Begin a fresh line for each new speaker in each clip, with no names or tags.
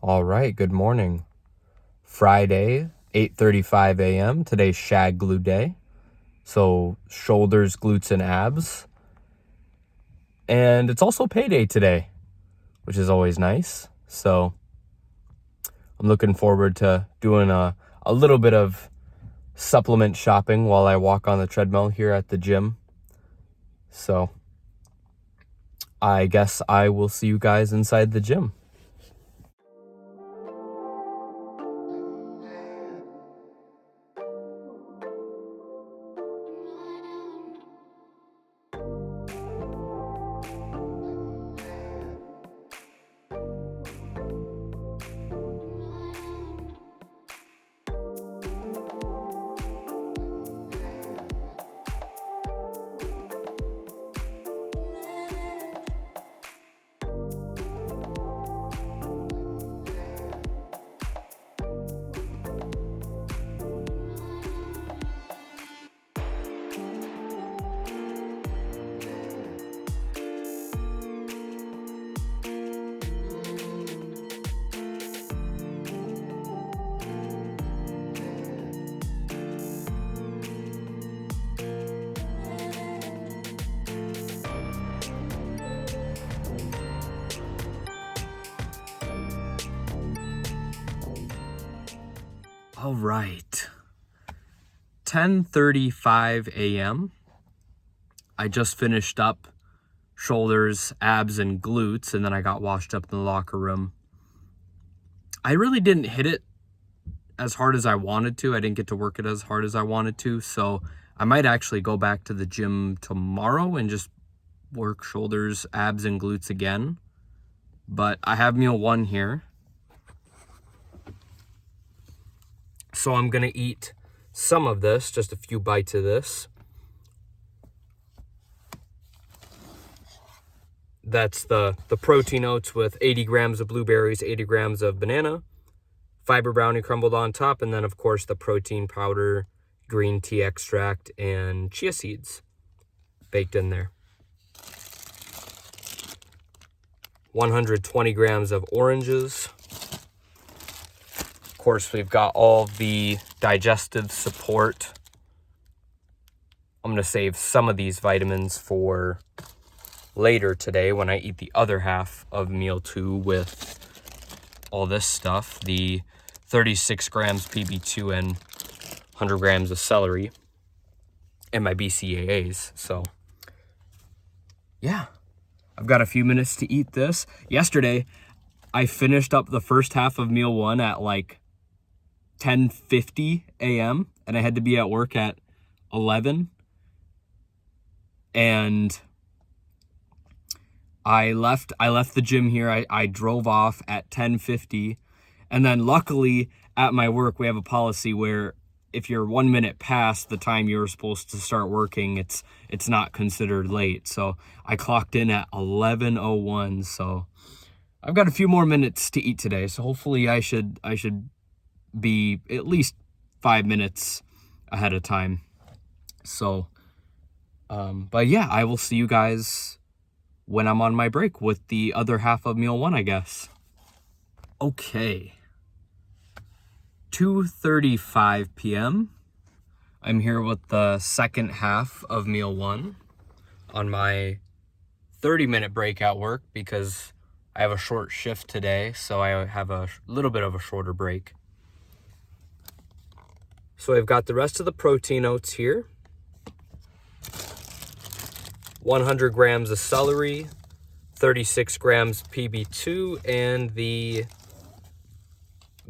All right, good morning. Friday, 8:35 a.m. Today's SHABGLU day. So shoulders, glutes, and abs. And it's also payday today, which is always nice. So I'm looking forward to doing a little bit of supplement shopping while I walk on the treadmill here at the gym. So I guess I will see you guys inside the gym. All right, 10:35 a.m. I just finished up shoulders, abs, and glutes, and then I got washed up in the locker room. I really didn't hit it as hard as I wanted to. I didn't get to work it as hard as I wanted to, so I might actually go back to the gym tomorrow and just work shoulders, abs, and glutes again. But I have meal one here. So I'm gonna eat some of this, just a few bites of this. That's the protein oats with 80 grams of blueberries, 80 grams of banana, fiber brownie crumbled on top, and then of course the protein powder, green tea extract, and chia seeds baked in there. 120 grams of oranges. Of course, we've got all the digestive support. I'm going to save some of these vitamins for later today when I eat the other half of meal two with all this stuff, the 36 grams PB2 and 100 grams of celery and my BCAAs. So yeah, I've got a few minutes to eat this. Yesterday, I finished up the first half of meal one at like 10:50 a.m. and I had to be at work at 11. And I left the gym here. I drove off at 10:50. And then luckily at my work, we have a policy where if you're 1 minute past the time you're supposed to start working, it's not considered late. So I clocked in at 11:01. So I've got a few more minutes to eat today. So hopefully I should be at least 5 minutes ahead of time. So, but yeah, I will see you guys when I'm on my break with the other half of meal one, I guess. Okay. 2:35 p.m. I'm here with the second half of meal one on my 30-minute break at work because I have a short shift today, so I have a little bit of a shorter break. So I've got the rest of the protein oats here. 100 grams of celery, 36 grams PB2, and the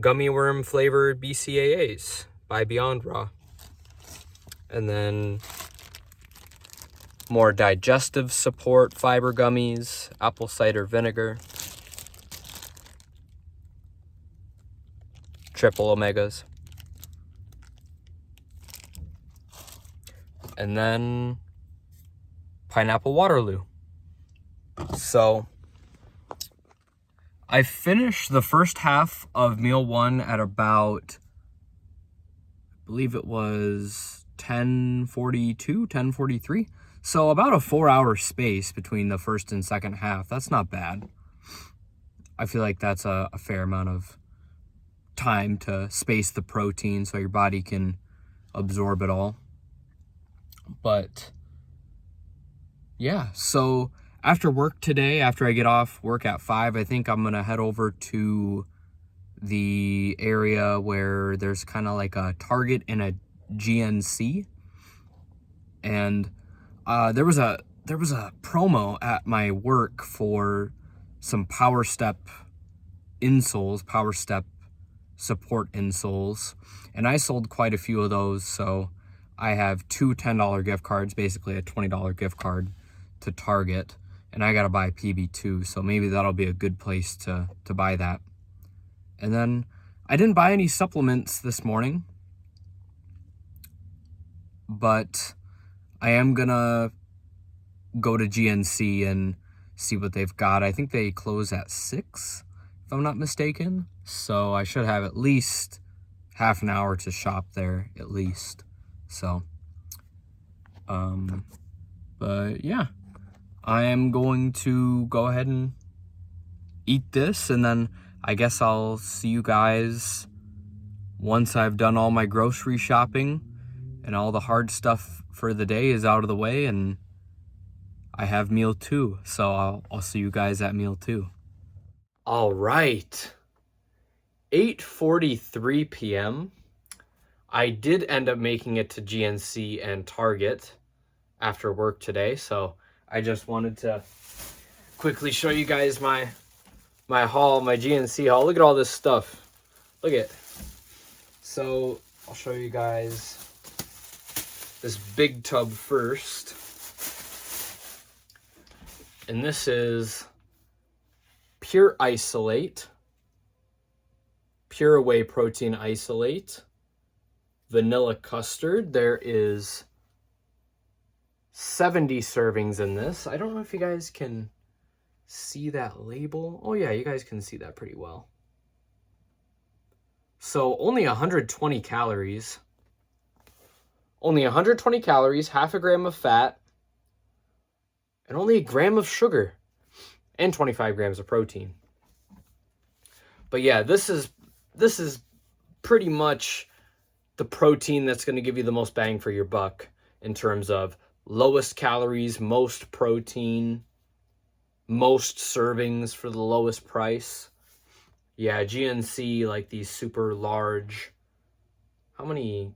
gummy worm flavored BCAAs by Beyond Raw. And then more digestive support, fiber gummies, apple cider vinegar, triple omegas. And then pineapple Waterloo. So I finished the first half of meal one at about, I believe it was 10:42, 10:43. So about a 4-hour space between the first and second half. That's not bad. I feel like that's a fair amount of time to space the protein so your body can absorb it all. But yeah, so after work today, after I get off work at 5, I think I'm gonna head over to the area where there's kind of like a Target and a GNC, and there was a promo at my work for some Power Step insoles, Power Step support insoles, and I sold quite a few of those, so I have two $10 gift cards, basically a $20 gift card to Target, and I gotta buy PB2, so maybe that'll be a good place to buy that. And then I didn't buy any supplements this morning, but I am gonna go to GNC and see what they've got. I think they close at 6, if I'm not mistaken, so I should have at least half an hour to shop there, at least. So, but yeah, I am going to go ahead and eat this, and then I guess I'll see you guys once I've done all my grocery shopping and all the hard stuff for the day is out of the way, and I have meal 2. So I'll see you guys at meal 2. All right, 8:43 p.m. I did end up making it to GNC and Target after work today, so I just wanted to quickly show you guys my haul, my GNC haul. Look at all this stuff. Look at it. So I'll show you guys this big tub first. And this is Pure Isolate, Pure Whey Protein Isolate, Vanilla Custard. There is 70 servings in this. I don't know if you guys can see that label. Oh yeah, you guys can see that pretty well. So only 120 calories. Only 120 calories, half a gram of fat, and only a gram of sugar, and 25 grams of protein. But yeah, this is pretty much the protein that's going to give you the most bang for your buck in terms of lowest calories, most protein, most servings for the lowest price. Yeah, GNC, like these super large, how many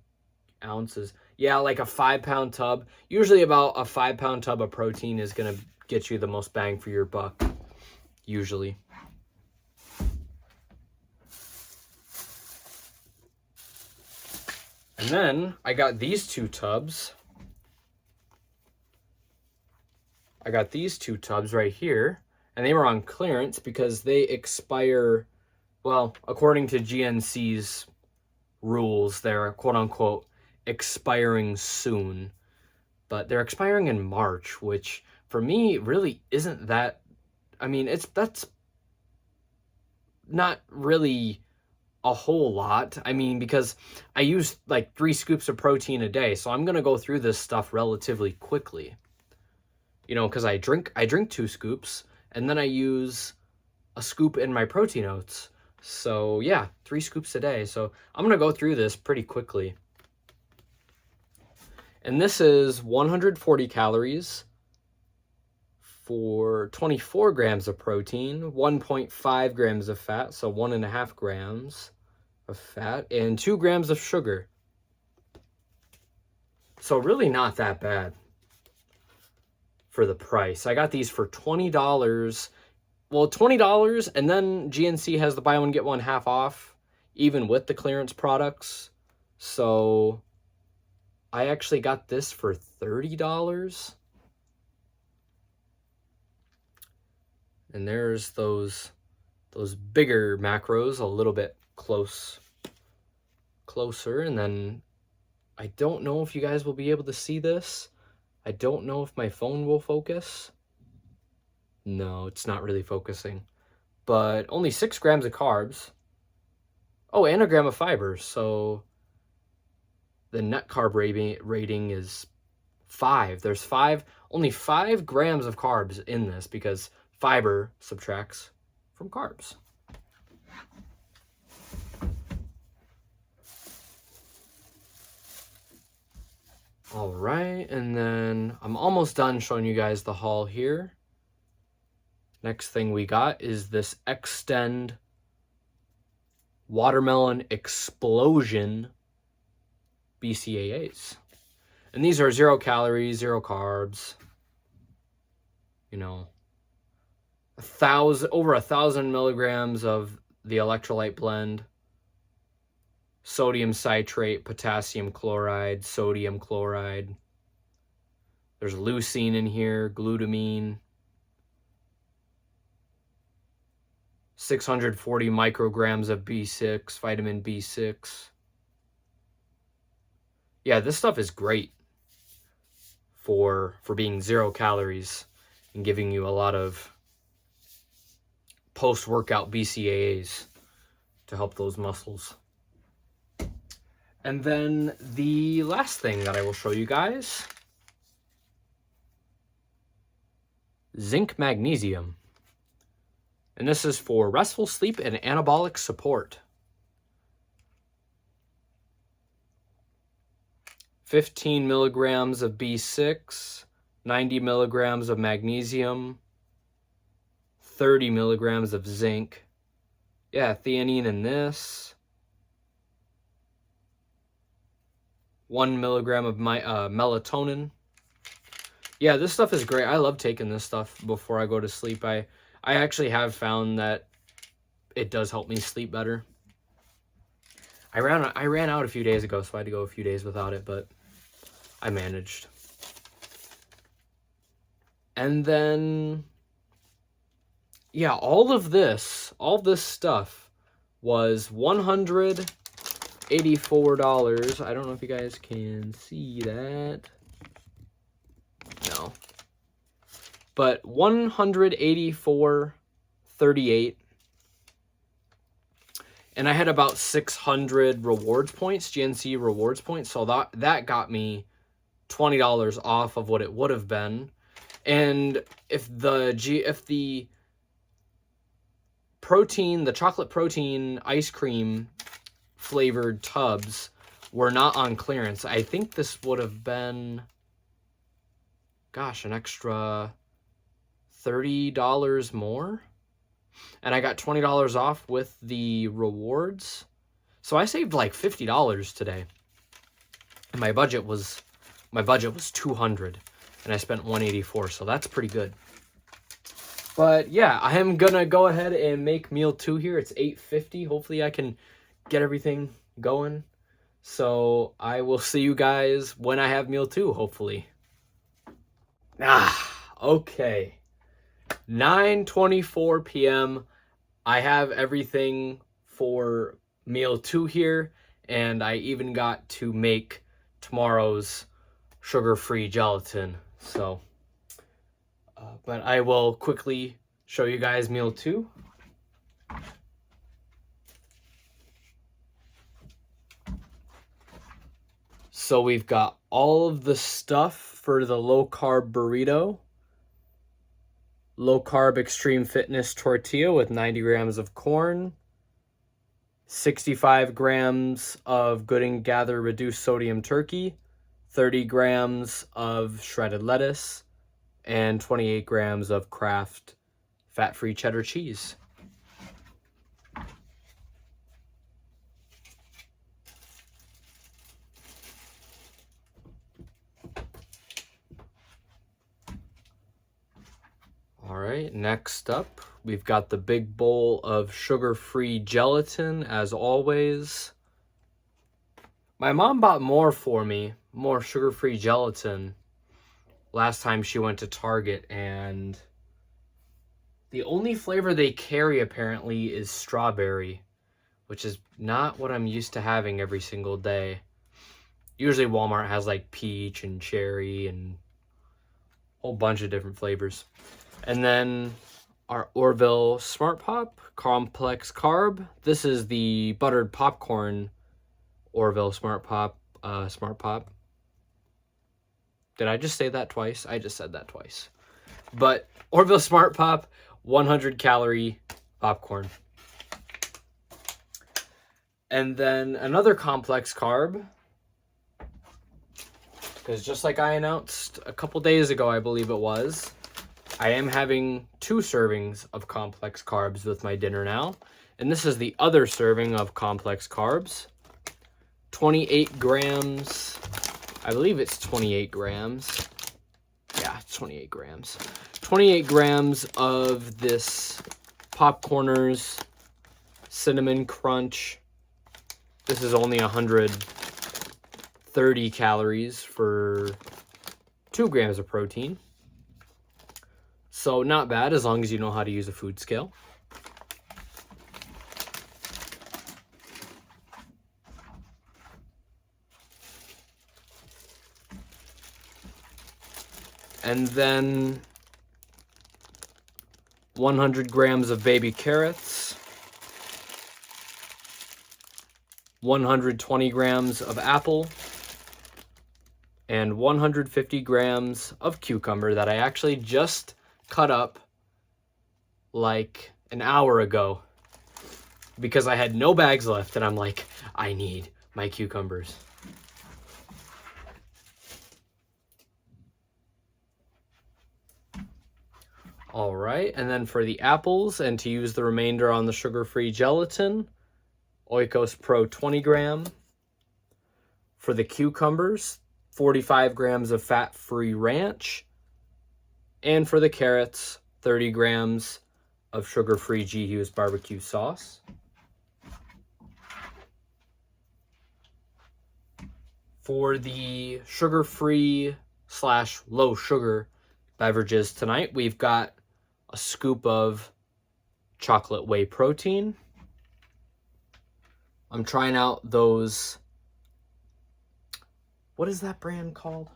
ounces? Yeah, like a 5-pound tub. Usually about a 5-pound tub of protein is going to get you the most bang for your buck, usually. And then I got these 2 tubs. I got these 2 tubs right here, and they were on clearance because they expire, well, according to GNC's rules, they're quote-unquote expiring soon. But they're expiring in March, which for me really isn't that, I mean, that's not really a whole lot. I mean, because I use like 3 scoops of protein a day, so I'm gonna go through this stuff relatively quickly. You know, because I drink 2 scoops, and then I use a scoop in my protein oats. So yeah, 3 scoops a day. So I'm gonna go through this pretty quickly. And this is 140 calories for 24 grams of protein, 1.5 grams of fat, so 1.5 grams of fat, and 2 grams of sugar. So really not that bad for the price. I got these for $20. Well, $20, and then GNC has the buy one, get one half off, even with the clearance products. So I actually got this for $30. And there's those bigger macros a little bit closer. And then I don't know if you guys will be able to see this. I don't know if my phone will focus. No, it's not really focusing. But only 6 grams of carbs. Oh, and a gram of fiber. So the net carb rating is 5. There's only 5 grams of carbs in this because fiber subtracts from carbs. All right, and then I'm almost done showing you guys the haul here. Next thing we got is this Extend Watermelon Explosion BCAAs. And these are 0 calories, 0 carbs. You know, over 1,000 milligrams of the electrolyte blend. Sodium citrate, potassium chloride, sodium chloride. There's leucine in here, glutamine. 640 micrograms of B6, vitamin B6. Yeah, this stuff is great for being 0 calories and giving you a lot of post-workout BCAAs to help those muscles. And then the last thing that I will show you guys, zinc magnesium. And this is for restful sleep and anabolic support. 15 milligrams of B6, 90 milligrams of magnesium, 30 milligrams of zinc. Yeah, theanine in this. 1 milligram of melatonin. Yeah, this stuff is great. I love taking this stuff before I go to sleep. I actually have found that it does help me sleep better. I ran out a few days ago, so I had to go a few days without it, but I managed. And then, yeah, all this stuff was $184. I don't know if you guys can see that. No. But $184.38. And I had about 600 rewards points, GNC rewards points. So that got me $20 off of what it would have been. And if the chocolate protein ice cream flavored tubs were not on clearance, I think this would have been, gosh, an extra $30 more. And I got $20 off with the rewards. So I saved like $50 today. And my budget was $200 and I spent $184, so that's pretty good. But yeah, I am gonna go ahead and make meal 2 here. It's 8:50. Hopefully I can get everything going. So I will see you guys when I have meal 2, hopefully. Okay. 9:24 p.m. I have everything for meal 2 here, and I even got to make tomorrow's sugar-free gelatin. So, but I will quickly show you guys meal 2. So we've got all of the stuff for the low-carb burrito. Low-carb extreme fitness tortilla with 90 grams of corn, 65 grams of Good and Gather reduced sodium turkey, 30 grams of shredded lettuce, and 28 grams of Kraft fat-free cheddar cheese. All right, next up, we've got the big bowl of sugar-free gelatin, as always. My mom bought more for me, more sugar-free gelatin, last time she went to Target, and the only flavor they carry, apparently, is strawberry, which is not what I'm used to having every single day. Usually Walmart has, like, peach and cherry and a whole bunch of different flavors. And then our Orville Smart Pop Complex Carb. This is the buttered popcorn Orville Smart Pop. Did I just say that twice? I just said that twice. But Orville Smart Pop, 100 calorie popcorn. And then another complex carb, because just like I announced a couple days ago, I believe it was, I am having 2 servings of complex carbs with my dinner now. And this is the other serving of complex carbs. 28 grams. I believe it's 28 grams. Yeah, it's 28 grams. 28 grams of this Popcorners Cinnamon Crunch. This is only 130 calories for 2 grams of protein. So not bad as long as you know how to use a food scale. And then 100 grams of baby carrots, 120 grams of apple, and 150 grams of cucumber that I actually just cut up like an hour ago because I had no bags left and I'm like, I need my cucumbers. All right, and then for the apples, and to use the remainder on the sugar-free gelatin, Oikos Pro 20 gram. For the cucumbers, 45 grams of fat-free ranch. And for the carrots, 30 grams of sugar-free G. Hughes barbecue sauce. For the sugar-free / low sugar beverages tonight, we've got a scoop of chocolate whey protein. I'm trying out those, what is that brand called?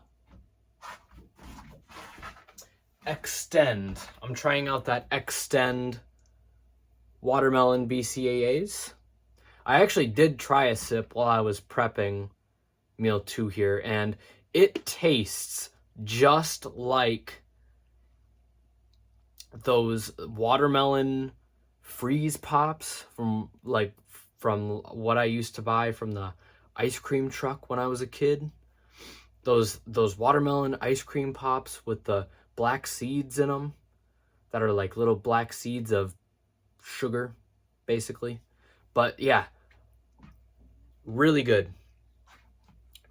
Extend. I'm trying out that Extend watermelon BCAAs. I actually did try a sip while I was prepping meal 2 here, and it tastes just like those watermelon freeze pops from what I used to buy from the ice cream truck when I was a kid. Those watermelon ice cream pops with the black seeds in them that are like little black seeds of sugar, basically. But yeah, really good.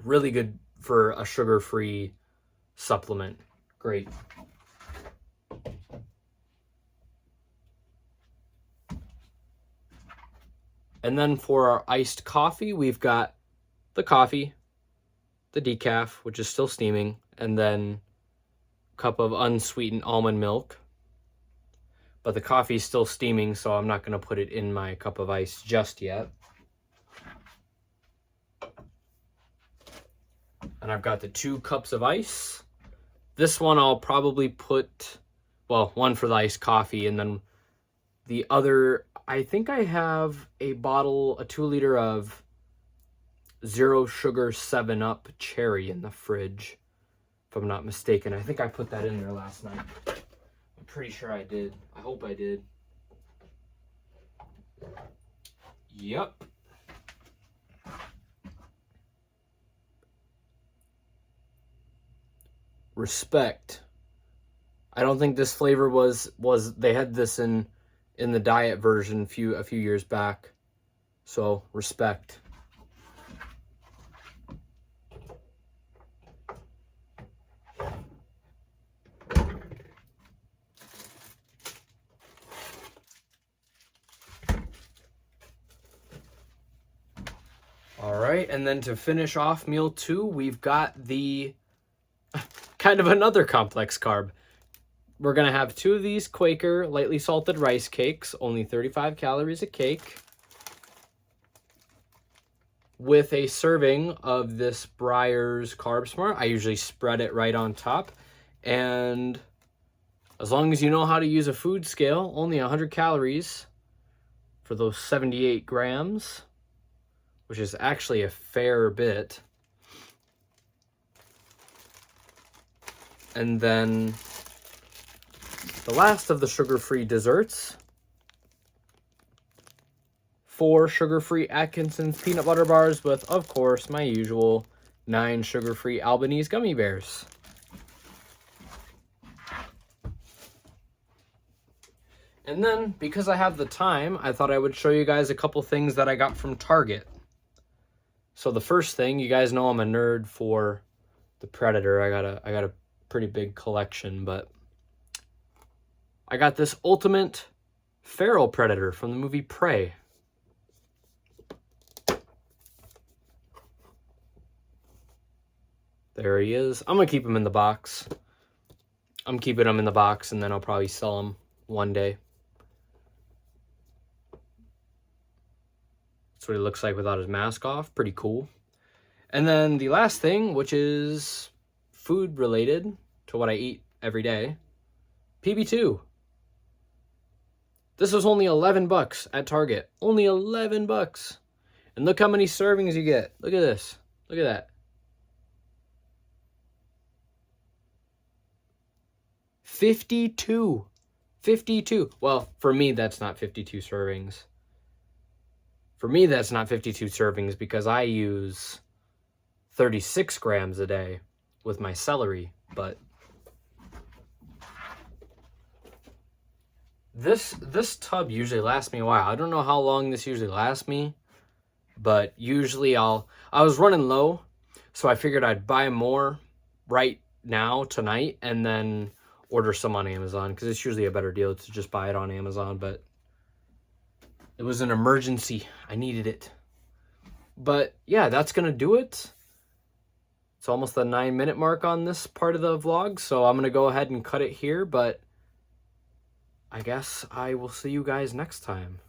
Really good for a sugar-free supplement. Great. And then for our iced coffee, we've got the coffee, the decaf, which is still steaming, and then a cup of unsweetened almond milk. But the coffee is still steaming, so I'm not going to put it in my cup of ice just yet. And I've got the 2 cups of ice. This one I'll probably put, well, one for the iced coffee, and then the other, I think I have a bottle, a 2-liter of 0 sugar 7-Up cherry in the fridge, if I'm not mistaken. I think I put that in there last night. I'm pretty sure I did. I hope I did. Yep. Respect. I don't think this flavor was they had this in the diet version a few years back. So, respect. All right, and then to finish off meal 2, we've got the kind of another complex carb. We're going to have 2 of these Quaker lightly salted rice cakes, only 35 calories a cake, with a serving of this Breyer's Carb Smart. I usually spread it right on top, and as long as you know how to use a food scale, only 100 calories for those 78 grams, which is actually a fair bit. And then the last of the sugar-free desserts, 4 sugar-free Atkinson's peanut butter bars with, of course, my usual 9 sugar-free Albanese gummy bears. And then, because I have the time, I thought I would show you guys a couple things that I got from Target. So the first thing, you guys know I'm a nerd for the Predator. I got a pretty big collection, but I got this ultimate feral predator from the movie Prey. There he is. I'm gonna keep him in the box. I'm keeping him in the box, and then I'll probably sell him one day. That's what he looks like without his mask off. Pretty cool. And then the last thing, which is food related to what I eat every day, PB2. This was only 11 bucks at Target. Only 11 bucks. And look how many servings you get. Look at this. Look at that. 52. 52. Well, for me, that's not 52 servings. For me, that's not 52 servings because I use 36 grams a day with my celery, but this tub usually lasts me a while. I don't know how long this usually lasts me, but usually I was running low, so I figured I'd buy more right now tonight and then order some on Amazon because it's usually a better deal to just buy it on Amazon, but it was an emergency. I needed it. But yeah, that's gonna do it. It's almost the 9-minute mark on this part of the vlog, so I'm gonna go ahead and cut it here, but I guess I will see you guys next time.